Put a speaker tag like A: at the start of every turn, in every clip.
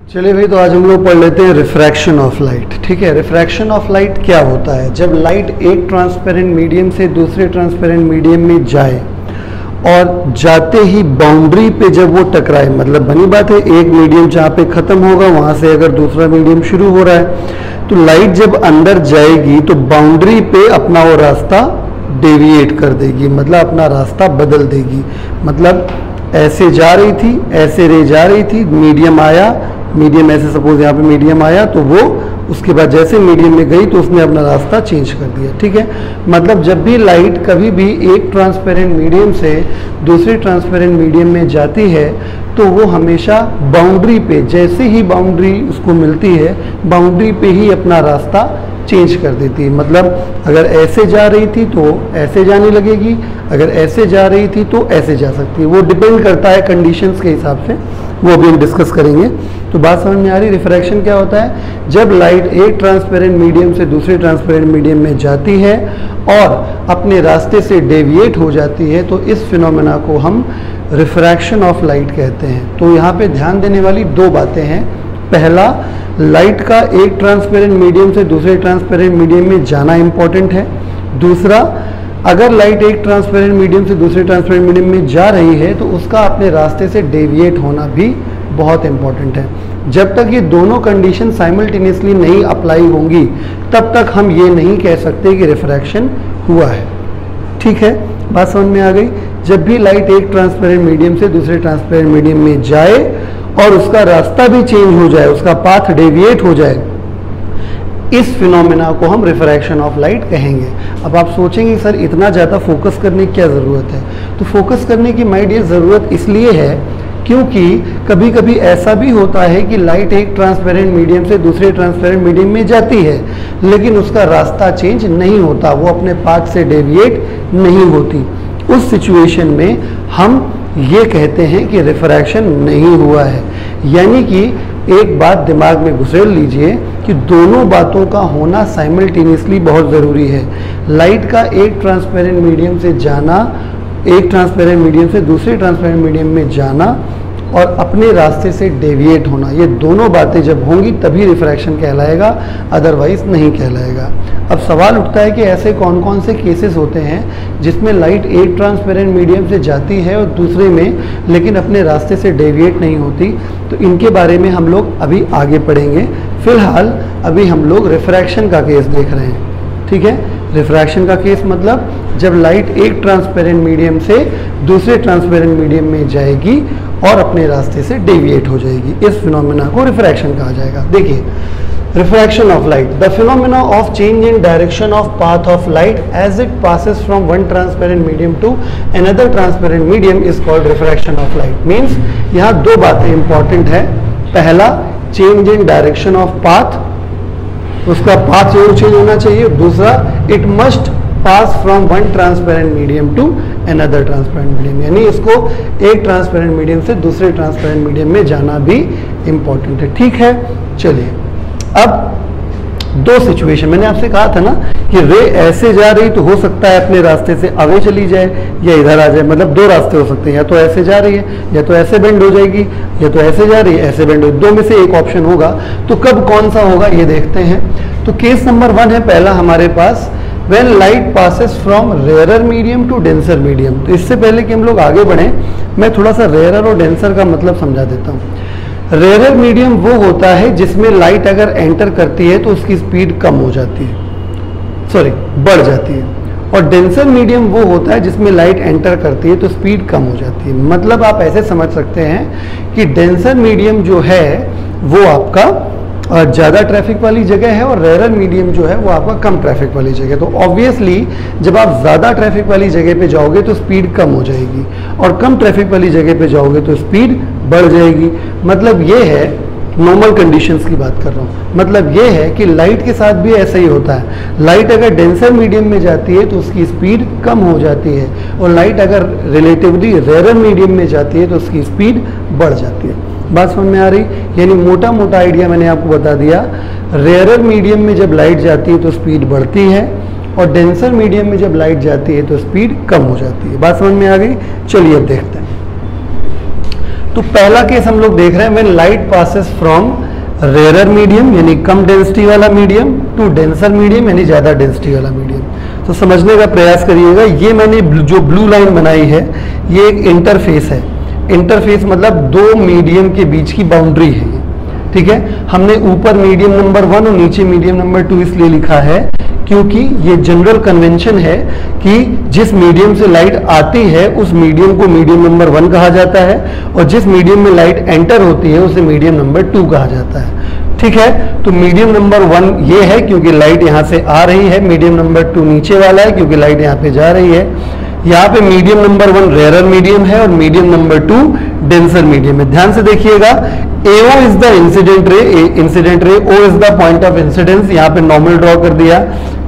A: चलिए भाई, तो आज हम लोग पढ़ लेते हैं रिफ्रैक्शन ऑफ लाइट। ठीक है, रिफ्रैक्शन ऑफ लाइट क्या होता है? जब लाइट एक ट्रांसपेरेंट मीडियम से दूसरे ट्रांसपेरेंट मीडियम में जाए और जाते ही बाउंड्री पे जब वो टकराए, मतलब बनी बात है, एक मीडियम जहाँ पे ख़त्म होगा वहाँ से अगर दूसरा मीडियम शुरू हो रहा है, तो लाइट जब अंदर जाएगी तो बाउंड्री पे अपना वो रास्ता डेविएट कर देगी, मतलब अपना रास्ता बदल देगी। मतलब ऐसे जा रही थी, ऐसे रे जा रही थी, मीडियम आया, मीडियम ऐसे सपोज यहाँ पे मीडियम आया, तो वो उसके बाद जैसे मीडियम में गई तो उसने अपना रास्ता चेंज कर दिया। ठीक है, मतलब जब भी लाइट कभी भी एक ट्रांसपेरेंट मीडियम से दूसरे ट्रांसपेरेंट मीडियम में जाती है तो वो हमेशा बाउंड्री पे, जैसे ही बाउंड्री उसको मिलती है, बाउंड्री पे ही अपना रास्ता चेंज कर देती है। मतलब अगर ऐसे जा रही थी तो ऐसे जाने लगेगी, अगर ऐसे जा रही थी तो ऐसे जा सकती है। वो डिपेंड करता है कंडीशंस के हिसाब से, वो अभी हम डिस्कस करेंगे। तो बात समझ में आ रही? रिफ्रैक्शन क्या होता है? जब लाइट एक ट्रांसपेरेंट मीडियम से दूसरे ट्रांसपेरेंट मीडियम में जाती है और अपने रास्ते से डेविएट हो जाती है, तो इस फिनोमेना को हम रिफ्रैक्शन ऑफ लाइट कहते हैं। तो यहाँ पे ध्यान देने वाली दो बातें हैं। पहला, लाइट का एक ट्रांसपेरेंट मीडियम से दूसरे ट्रांसपेरेंट मीडियम में जाना इंपॉर्टेंट है। दूसरा, अगर लाइट एक ट्रांसपेरेंट मीडियम से दूसरे ट्रांसपेरेंट मीडियम में जा रही है तो उसका अपने रास्ते से डेविएट होना भी बहुत इंपॉर्टेंट है। जब तक ये दोनों कंडीशन साइमल्टेनियसली नहीं अप्लाई होंगी तब तक हम ये नहीं कह सकते कि रिफ्रैक्शन हुआ है। ठीक है, बात समझ में आ गई? जब भी लाइट एक ट्रांसपेरेंट मीडियम से दूसरे ट्रांसपेरेंट मीडियम में जाए और उसका रास्ता भी चेंज हो जाए, उसका पाथ डेविएट हो जाए, इस फिनोमेना को हम रिफ्रैक्शन ऑफ लाइट कहेंगे। अब आप सोचेंगे सर इतना ज़्यादा फोकस करने की क्या ज़रूरत है? तो फोकस करने की माय डियर ज़रूरत इसलिए है क्योंकि कभी कभी ऐसा भी होता है कि लाइट एक ट्रांसपेरेंट मीडियम से दूसरे ट्रांसपेरेंट मीडियम में जाती है लेकिन उसका रास्ता चेंज नहीं होता, वो अपने पाथ से डेविएट नहीं होती। उस सिचुएशन में हम ये कहते हैं कि रिफ्रैक्शन नहीं हुआ है। यानी कि एक बात दिमाग में घुसेड़ लीजिए कि दोनों बातों का होना साइमल्टेनियसली बहुत ज़रूरी है। लाइट का एक ट्रांसपेरेंट मीडियम से जाना, एक ट्रांसपेरेंट मीडियम से दूसरे ट्रांसपेरेंट मीडियम में जाना और अपने रास्ते से डेविएट होना, ये दोनों बातें जब होंगी तभी रिफ्रैक्शन कहलाएगा, अदरवाइज नहीं कहलाएगा। अब सवाल उठता है कि ऐसे कौन कौन से केसेस होते हैं जिसमें लाइट एक ट्रांसपेरेंट मीडियम से जाती है और दूसरे में लेकिन अपने रास्ते से डेविएट नहीं होती। तो इनके बारे में हम लोग अभी आगे पढ़ेंगे। फिलहाल अभी हम लोग रिफ्रैक्शन का केस देख रहे हैं। ठीक है, रिफ्रैक्शन का केस मतलब जब लाइट एक ट्रांसपेरेंट मीडियम से दूसरे ट्रांसपेरेंट मीडियम में जाएगी और अपने रास्ते से डेविएट हो जाएगी, इस फिनोमेना को रिफ्रैक्शन कहा जाएगा। देखिए, refraction of light, the phenomena of change in direction of path of light as it passes from one transparent medium to another transparent medium is called refraction of light. Means यहाँ दो बातें important है। पहला, change in direction of path, उसका path जरूर change होना चाहिए। दूसरा, it must pass from one transparent medium to another transparent medium, यानी इसको एक ट्रांसपेरेंट मीडियम से दूसरे ट्रांसपेरेंट मीडियम में जाना भी इंपॉर्टेंट है। ठीक है, चलिए अब दो सिचुएशन, मैंने आपसे कहा था ना कि रे ऐसे जा रही तो हो सकता है अपने रास्ते से आगे चली जाए या इधर आ जाए, मतलब दो रास्ते हो सकते हैं, या तो ऐसे जा रही है या तो ऐसे बेंड हो जाएगी, या तो ऐसे जा रही है ऐसे बेंड हो, दो में से एक ऑप्शन होगा। तो कब कौन सा होगा ये देखते हैं। तो केस नंबर 1 है पहला हमारे पास, when light passes from rarer medium to denser medium। तो इससे पहले कि हम लोग आगे बढ़ें मैं थोड़ा सा रेयर और डेंसर का मतलब समझा देता हूँ। रेयर मीडियम वो होता है जिसमें लाइट अगर एंटर करती है तो उसकी स्पीड कम हो जाती है, सॉरी बढ़ जाती है, और डेंसर मीडियम वो होता है जिसमें लाइट एंटर करती है तो स्पीड कम हो जाती है। मतलब आप ऐसे समझ सकते हैं कि डेंसर मीडियम जो है वो आपका ज़्यादा ट्रैफिक वाली जगह है और रेयर मीडियम जो है वो आपका कम ट्रैफिक वाली जगह। तो ऑब्वियसली जब आप ज़्यादा ट्रैफिक वाली जगह पे जाओगे तो स्पीड कम हो जाएगी और कम ट्रैफिक वाली जगह पे जाओगे तो स्पीड बढ़ जाएगी। मतलब ये है, नॉर्मल कंडीशंस की बात कर रहा हूँ, मतलब ये है कि लाइट के साथ भी ऐसा ही होता है। लाइट अगर डेंसर मीडियम में जाती है तो उसकी स्पीड कम हो जाती है और लाइट अगर रिलेटिवली रेयर मीडियम में जाती है तो उसकी स्पीड बढ़ जाती है। बात समझ में आ रही? यानी मोटा मोटा आइडिया मैंने आपको बता दिया, रेयर मीडियम में जब लाइट जाती है तो स्पीड बढ़ती है और डेंसर मीडियम में जब लाइट जाती है तो स्पीड कम हो जाती है। बात समझ में आ गई? चलिए अब देखते हैं। तो पहला केस हम लोग देख रहे हैं when light passes from rare medium यानी कम डेंसिटी वाला मीडियम टू डेंसर मीडियम यानी ज़्यादा डेंसिटी वाला मीडियम। तो समझने का प्रयास करिएगा, ये मैंने जो ब्लू लाइन बनाई है ये एक इंटरफेस है। इंटरफेस मतलब दो मीडियम के बीच की बाउंड्री है, ठीक है। हमने ऊपर मीडियम नंबर 1 और नीचे मीडियम नंबर 2 इसलिए लिखा है क्योंकि ये जनरल कन्वेंशन है कि जिस मीडियम से लाइट आती है उस मीडियम को मीडियम नंबर 1 कहा जाता है और जिस मीडियम में लाइट एंटर होती है उसे मीडियम नंबर 2 कहा जाता है, ठीक है। तो मीडियम नंबर 1 ये है क्योंकि लाइट यहाँ से आ रही है, मीडियम नंबर 2 नीचे वाला है क्योंकि लाइट यहाँ पे जा रही है। यहाँ पे मीडियम नंबर 1 रेयर मीडियम है और मीडियम नंबर 2 डेंसर मीडियम है। ध्यान से देखिएगा, AO is the incident ray, O is the point of incidence. यहाँ पे नॉर्मल ड्रॉ कर दिया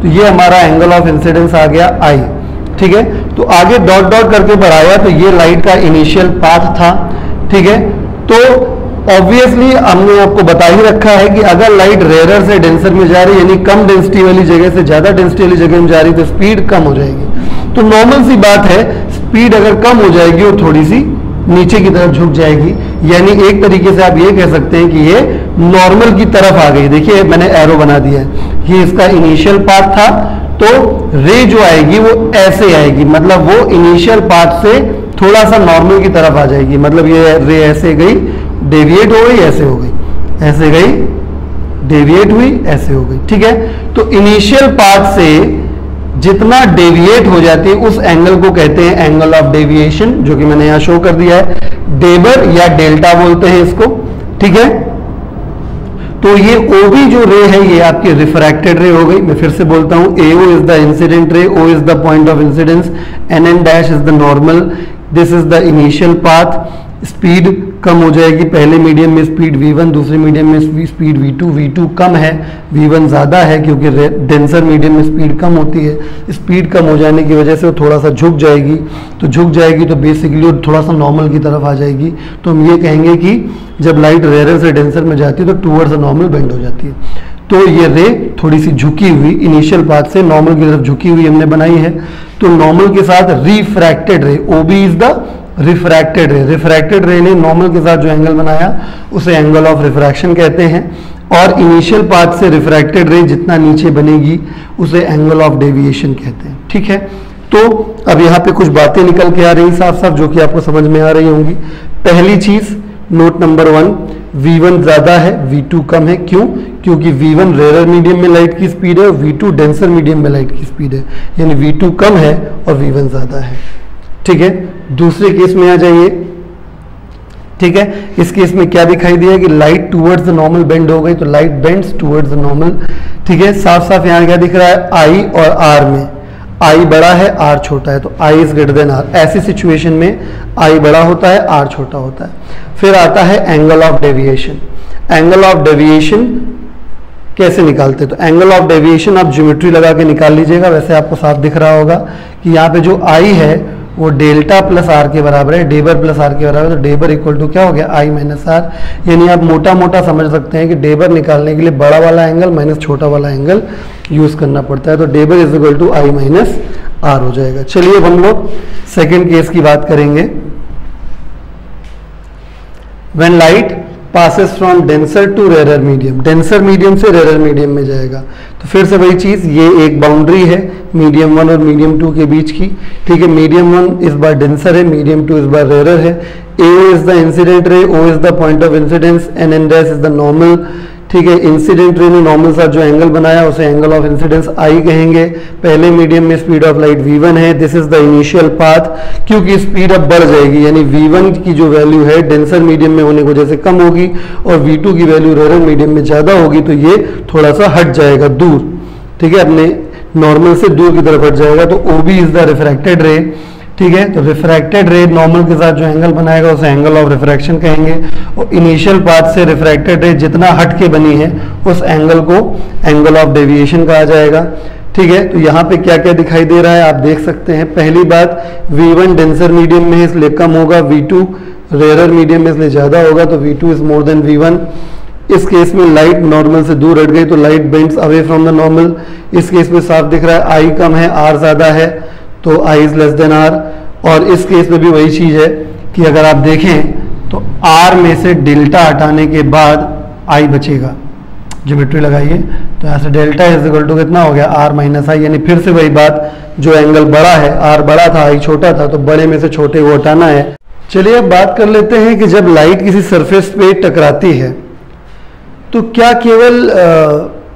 A: तो ये हमारा एंगल ऑफ इंसिडेंस आ गया I, ठीक है। तो आगे डॉट डॉट करके बढ़ाया तो ये लाइट का इनिशियल पाथ था, ठीक है। तो ऑब्वियसली हमने आपको बता ही रखा है कि अगर लाइट रेयर से डेंसर में जा रही है यानी कम डेंसिटी वाली जगह से ज्यादा डेंसिटी वाली जगह में जा रही तो स्पीड कम हो जाएगी। तो नॉर्मल सी बात है, स्पीड अगर कम हो जाएगी और थोड़ी सी नीचे की तरफ झुक जाएगी, यानी एक तरीके से आप ये कह सकते हैं कि ये नॉर्मल की तरफ आ गई। देखिए मैंने एरो बना दिया है, ये इसका इनिशियल पाथ था। तो रे जो आएगी वो ऐसे आएगी, मतलब वो इनिशियल पाथ से थोड़ा सा नॉर्मल की तरफ आ जाएगी। मतलब ये रे ऐसे गई, डेविएट हो गई, ऐसे हो गई, ऐसे गई, डेविएट हुई, ऐसे हो गई, ठीक है। तो इनिशियल पाथ से जितना डेविएट हो जाती है उस एंगल को कहते हैं एंगल ऑफ डेविएशन, जो कि मैंने यहां शो कर दिया है। डेबर या डेल्टा बोलते हैं इसको, ठीक है। तो ये OB जो रे है ये आपकी रिफ्रैक्टेड रे हो गई। मैं फिर से बोलता हूं, AO is the incident ray, O is the point of incidence, NN dash is the normal, this is the initial path. Speed कम हो जाएगी, पहले मीडियम में स्पीड V1, दूसरे मीडियम में स्पीड V2 कम है, V1 ज़्यादा है क्योंकि डेंसर मीडियम में स्पीड कम होती है। स्पीड कम हो जाने की वजह से वो थोड़ा सा झुक जाएगी, तो झुक जाएगी तो बेसिकली वो थोड़ा सा नॉर्मल की तरफ आ जाएगी। तो हम ये कहेंगे कि जब लाइट रेयर से डेंसर में जाती है तो टूवर्ड्स नॉर्मल बेंड हो जाती है। तो ये रे थोड़ी सी झुकी हुई, इनिशियल पाथ से नॉर्मल की तरफ झुकी हुई हमने बनाई है। तो नॉर्मल के साथ रिफ्रैक्टेड रे, OB इज द रिफ्रैक्टेड रे। रिफ्रैक्टेड रे ने नॉर्मल के साथ जो एंगल बनाया उसे एंगल ऑफ रिफ्रैक्शन कहते हैं। और इनिशियल पाथ से रिफ्रैक्टेड रे जितना नीचे बनेगी उसे एंगल ऑफ डेविएशन कहते हैं, ठीक है। तो अब यहाँ पे कुछ बातें निकल के आ रही साफ साफ, जो कि आपको समझ में आ रही होंगी। पहली चीज, नोट नंबर 1, V1 ज्यादा है, V2 कम है। क्यों? क्योंकि V1 रेयर मीडियम में लाइट की स्पीड है और V2 डेंसर मीडियम में लाइट की स्पीड है, यानी V2 कम है और V1 ज्यादा है, ठीक है। दूसरे केस में आ जाइए, ठीक है। इस केस में क्या दिखाई दिया कि light towards the normal bend हो गई, तो light bends towards the normal, ठीक है। साफ साफ यहाँ क्या दिख रहा है, I और R में, I बड़ा है R छोटा है, तो I is greater than R। ऐसी सिचुएशन में I बड़ा होता है R छोटा होता है। फिर आता है angle of deviation. Angle of deviation कैसे निकालते हैं? तो एंगल ऑफ डेविएशन आप ज्योमेट्री लगा के निकाल लीजिएगा। वैसे आपको साफ दिख रहा होगा कि यहाँ पे जो I है वो डेल्टा प्लस आर के बराबर है, डेबर प्लस आर के बराबर है। तो डेबर इक्वल टू क्या हो गया, I माइनस आर। यानी आप मोटा मोटा समझ सकते हैं कि डेबर निकालने के लिए बड़ा वाला एंगल माइनस छोटा वाला एंगल यूज करना पड़ता है। तो डेबर is equal to I minus R हो जाएगा। चलिए अब हम लोग सेकेंड केस की बात करेंगे। When light passes from denser to rarer medium, denser medium से रेयर मीडियम में जाएगा। तो फिर से वही चीज, ये एक बाउंड्री है मीडियम 1 और मीडियम 2 के बीच की, ठीक है। मीडियम 1 इस बार डेंसर है, मीडियम 2 इस बार रेयर है। AO is the incident ray, O is the point of incidence, NN dash is the normal, ठीक है। इंसिडेंट रे ने नॉर्मल साथ जो एंगल बनाया उसे एंगल ऑफ इंसिडेंस I कहेंगे। पहले मीडियम में स्पीड ऑफ लाइट V1 है, this is the initial path. क्योंकि स्पीड अब बढ़ जाएगी, यानी V1 की जो वैल्यू है डेंसर मीडियम में होने की वजह से कम होगी और V2 की वैल्यू रेयर मीडियम में ज्यादा होगी, तो ये थोड़ा सा हट जाएगा दूर, ठीक है, अपने नॉर्मल से दूर की तरफ हट जाएगा। तो OB इज द रिफ्रैक्टेड रे, ठीक है। तो रिफ्रैक्टेड रे नॉर्मल के साथ जो एंगल बनाएगा उसे एंगल ऑफ रिफ्रैक्शन कहेंगे। और इनिशियल पाथ से रिफ्रैक्टेड रे जितना हट के बनी है उस एंगल को एंगल ऑफ डेविएशन कहा जाएगा, ठीक है। तो यहाँ पे क्या क्या दिखाई दे रहा है आप देख सकते हैं। पहली बात, V1 डेंसर मीडियम में इसलिए कम होगा, V2 रेयर मीडियम में इसलिए ज्यादा होगा, तो V2 is more than V1। इस केस में लाइट नॉर्मल से दूर हट गई तो light bends away from the normal. इस केस में साफ दिख रहा है I कम है, R ज्यादा है, तो I is less than R। और इस केस में भी वही चीज है कि अगर आप देखें तो R में से डेल्टा हटाने के बाद I बचेगा। ज्योमेट्री लगाइए तो यहाँ से डेल्टा इज इक्वल टू कितना हो गया, R माइनस आई, यानी फिर से वही बात, जो एंगल बड़ा है, R बड़ा था I छोटा था, तो बड़े में से छोटे को हटाना है। चलिए अब बात कर लेते हैं कि जब लाइट किसी सरफेस पे टकराती है तो क्या केवल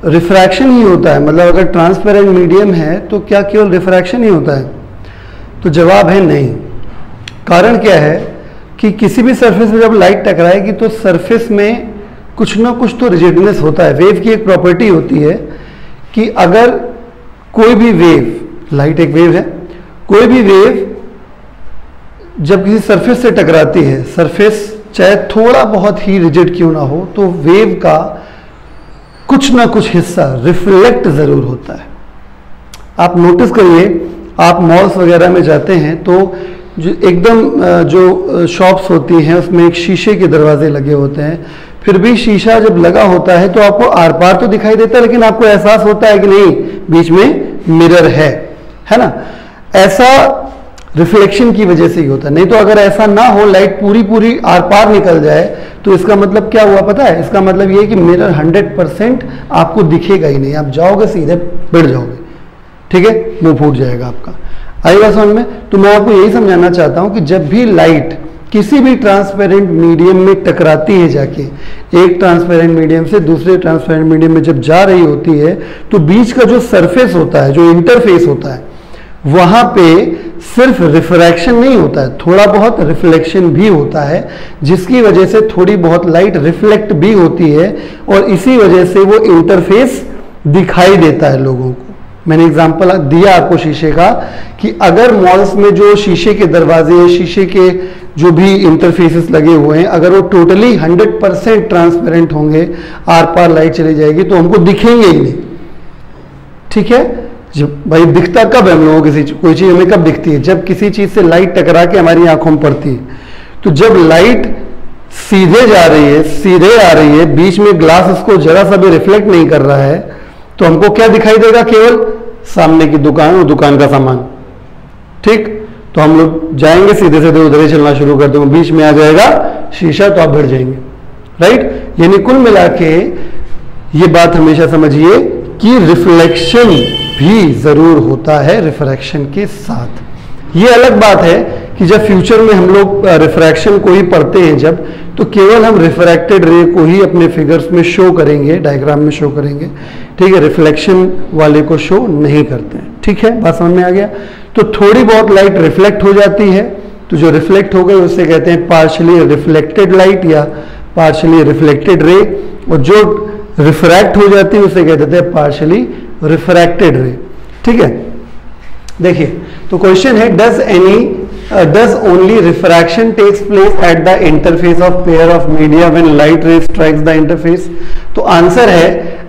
A: रिफ्रैक्शन ही होता है, मतलब अगर ट्रांसपेरेंट मीडियम है तो क्या केवल रिफ्रैक्शन ही होता है? तो जवाब है नहीं। कारण क्या है कि किसी भी सरफेस में जब लाइट टकराएगी तो सरफेस में कुछ ना कुछ तो रिजिडनेस होता है। वेव की एक प्रॉपर्टी होती है कि अगर कोई भी वेव, लाइट एक वेव है, कोई भी वेव जब किसी सरफेस से टकराती है, सरफेस चाहे थोड़ा बहुत ही रिजिड क्यों ना हो, तो वेव का कुछ ना कुछ हिस्सा रिफ्लेक्ट जरूर होता है। आप नोटिस करिए, आप मॉल्स वगैरह में जाते हैं तो जो एकदम जो शॉप्स होती हैं उसमें एक शीशे के दरवाजे लगे होते हैं, फिर भी शीशा जब लगा होता है तो आपको आर पार तो दिखाई देता है, लेकिन आपको एहसास होता है कि नहीं बीच में मिरर है ना। ऐसा रिफ्लेक्शन की वजह से ही होता है। नहीं तो अगर ऐसा ना हो, लाइट पूरी आर पार निकल जाए, तो इसका मतलब क्या हुआ पता है? इसका मतलब ये है कि मिरर 100% आपको दिखेगा ही नहीं, आप जाओगे सीधे पिट जाओगे, ठीक है, मुंह फूट जाएगा आपका। आई बात समझ में? तो मैं आपको यही समझाना चाहता हूं कि जब भी लाइट किसी भी ट्रांसपेरेंट मीडियम में टकराती है, जाके एक ट्रांसपेरेंट मीडियम से दूसरे ट्रांसपेरेंट मीडियम में जब जा रही होती है, तो बीच का जो सरफेस होता है, जो इंटरफेस होता है, वहां पे सिर्फ रिफ्रैक्शन नहीं होता है, थोड़ा बहुत रिफ्लेक्शन भी होता है, जिसकी वजह से थोड़ी बहुत लाइट रिफ्लेक्ट भी होती है और इसी वजह से वो इंटरफेस दिखाई देता है लोगों को। मैंने एग्जांपल दिया आपको शीशे का कि अगर मॉल्स में जो शीशे के दरवाजे, शीशे के जो भी इंटरफेसेस लगे हुए हैं, अगर वो टोटली 100% ट्रांसपेरेंट होंगे, आर पार लाइट चली जाएगी तो हमको दिखेंगे ही नहीं, ठीक है। जब भाई दिखता कब है हम लोगों को कोई चीज हमें कब दिखती है? जब किसी चीज से लाइट टकरा के हमारी आंखों में पड़ती है। तो जब लाइट सीधे जा रही है, सीधे आ रही है, बीच में ग्लास उसको जरा सा भी रिफ्लेक्ट नहीं कर रहा है, तो हमको क्या दिखाई देगा? केवल सामने की दुकान और दुकान का सामान, ठीक। तो हम लोग जाएंगे सीधे सीधे उधर ही चलना शुरू कर देंगे, बीच में आ जाएगा शीशा तो आप भिड़ जाएंगे, राइट। यानी कुल मिला के ये बात हमेशा समझिए कि रिफ्लेक्शन भी जरूर होता है रिफ्रैक्शन के साथ। ये अलग बात है कि जब फ्यूचर में हम लोग रिफ्रैक्शन को ही पढ़ते हैं जब, तो केवल हम रिफ्रैक्टेड रे को ही अपने फिगर्स में शो करेंगे, डायग्राम में शो करेंगे, ठीक है, रिफ्लेक्शन वाले को शो नहीं करते हैं, ठीक है। बात समझ में आ गया? तो थोड़ी बहुत लाइट रिफ्लेक्ट हो जाती है, तो जो रिफ्लेक्ट हो गई उससे कहते हैं पार्शियली रिफ्लेक्टेड लाइट या पार्शियली रिफ्लेक्टेड रे, और जो रिफ्रैक्ट हो जाती है उसे कहते हैं पार्शियली रिफ्रैक्टेड रे, ठीक है। देखिए तो क्वेश्चन है, does only refraction takes place at the interface of pair of media when light ray strikes the interface? तो आंसर है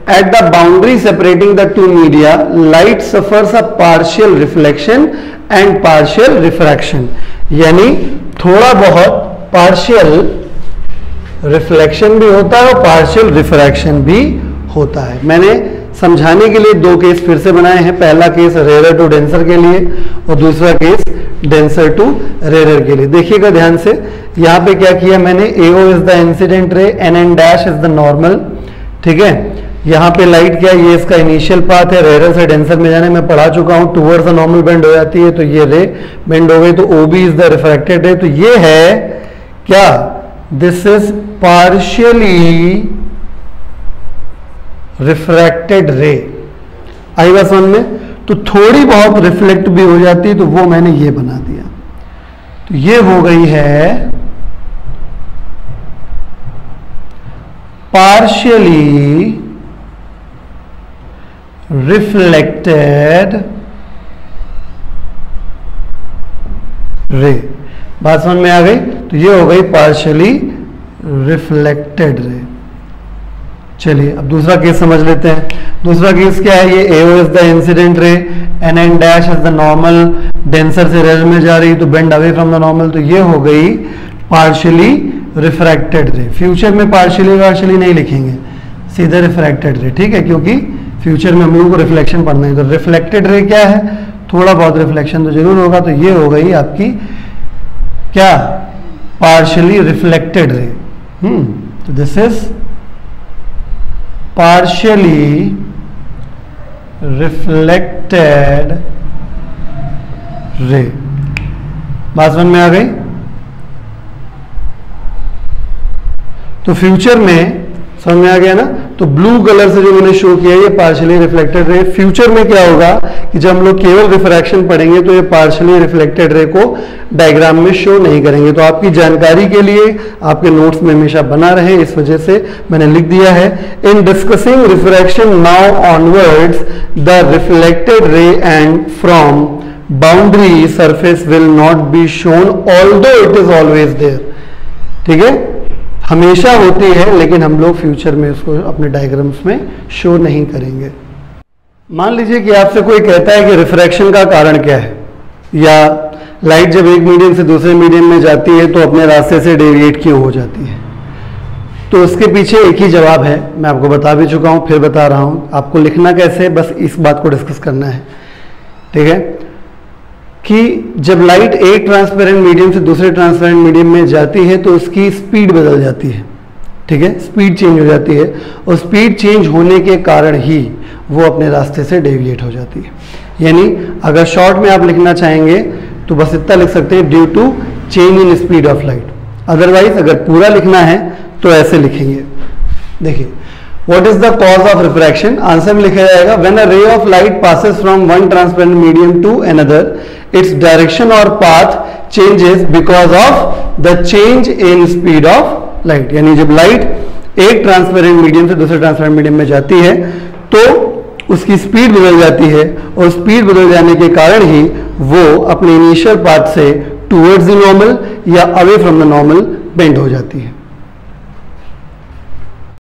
A: at the boundary separating the two media light suffers a partial reflection and partial refraction, यानी थोड़ा बहुत partial reflection भी होता है और partial refraction भी होता है। मैंने समझाने के लिए दो केस फिर से बनाए हैं, पहला केस रेयर टू डेंसर के लिए और दूसरा केस डेंसर टू रेयर के लिए। देखिएगा ध्यान से, यहाँ पे क्या किया मैंने, AO इज द इंसिडेंट रे, NN dash is the normal, ठीक है। यहाँ पे लाइट क्या है, ये इसका इनिशियल पाथ है, रेयर से डेंसर में जाने मैं पढ़ा चुका हूँ, टूवर्ड्स द नॉर्मल बेंड हो जाती है, तो ये रे बेंड हो गई, तो OB इज द रिफ्रैक्टेड रे। तो ये है क्या, दिस इज पार्शियली रिफ्रैक्टेड रे। आई बात समझ में? तो थोड़ी बहुत रिफ्लेक्ट भी हो जाती है, तो वो मैंने ये बना दिया। तो ये हो गई है पार्शियली रिफ्लेक्टेड रे। बात समझ में आ गई? तो ये हो गई पार्शियली रिफ्लेक्टेड रे। चलिए अब दूसरा केस समझ लेते हैं। दूसरा केस क्या है, ये AO इज द इंसिडेंट रे, NN dash is the normal, denser से रेयर में जा रही तो bend away from the normal, तो ये हो गई पार्शियली रिफ्रैक्टेड रे। फ्यूचर में पार्शियली नहीं लिखेंगे, सीधे रिफ्रैक्टेड रे, ठीक है, क्योंकि फ्यूचर में हम लोगों को रिफ्लेक्शन पढ़ना है। तो रिफ्लेक्टेड रे क्या है, थोड़ा बहुत रिफ्लेक्शन तो जरूर होगा। तो ये हो गई आपकी क्या, partially reflected ray. So this is partially reflected ray. बात समझ में आ गई? तो फ्यूचर में समझ में आ गया ना, तो ब्लू कलर से जो मैंने शो किया ये पार्शियली रिफ्लेक्टेड रे। फ्यूचर में क्या होगा कि जब हम लोग केवल रिफ्रैक्शन पढ़ेंगे तो ये पार्शियली रिफ्लेक्टेड रे को डायग्राम में शो नहीं करेंगे। तो आपकी जानकारी के लिए आपके नोट्स में हमेशा बना रहे, इस वजह से मैंने लिख दिया है, in discussing refraction now onwards the reflected ray and from boundary surface will not be shown although it is always there. ठीक है, हमेशा होती है, लेकिन हम लोग फ्यूचर में उसको अपने डायग्राम्स में शो नहीं करेंगे। मान लीजिए कि आपसे कोई कहता है कि रिफ्रैक्शन का कारण क्या है, या लाइट जब एक मीडियम से दूसरे मीडियम में जाती है तो अपने रास्ते से डेविएट क्यों हो जाती है। तो उसके पीछे एक ही जवाब है, मैं आपको बता भी चुका हूं, फिर बता रहा हूं। आपको लिखना कैसे, बस इस बात को डिस्कस करना है। ठीक है, कि जब लाइट एक ट्रांसपेरेंट मीडियम से दूसरे ट्रांसपेरेंट मीडियम में जाती है तो उसकी स्पीड बदल जाती है। ठीक है, स्पीड चेंज हो जाती है, और स्पीड चेंज होने के कारण ही वो अपने रास्ते से डेविएट हो जाती है। यानी अगर शॉर्ट में आप लिखना चाहेंगे तो बस इतना लिख सकते हैं, due to change in speed of light. Otherwise अगर पूरा लिखना है तो ऐसे लिखेंगे। देखिए, What is the cause of refraction? Answer में लिखा जाएगा, when a ray of light passes from one transparent medium to another, its direction or path changes because of the change in speed of light. यानी जब light एक transparent medium से दूसरे transparent medium में जाती है तो उसकी स्पीड बदल जाती है, और स्पीड बदल जाने के कारण ही वो अपने इनिशियल पाथ से टूवर्ड्स द नॉर्मल या away from the normal bend हो जाती है।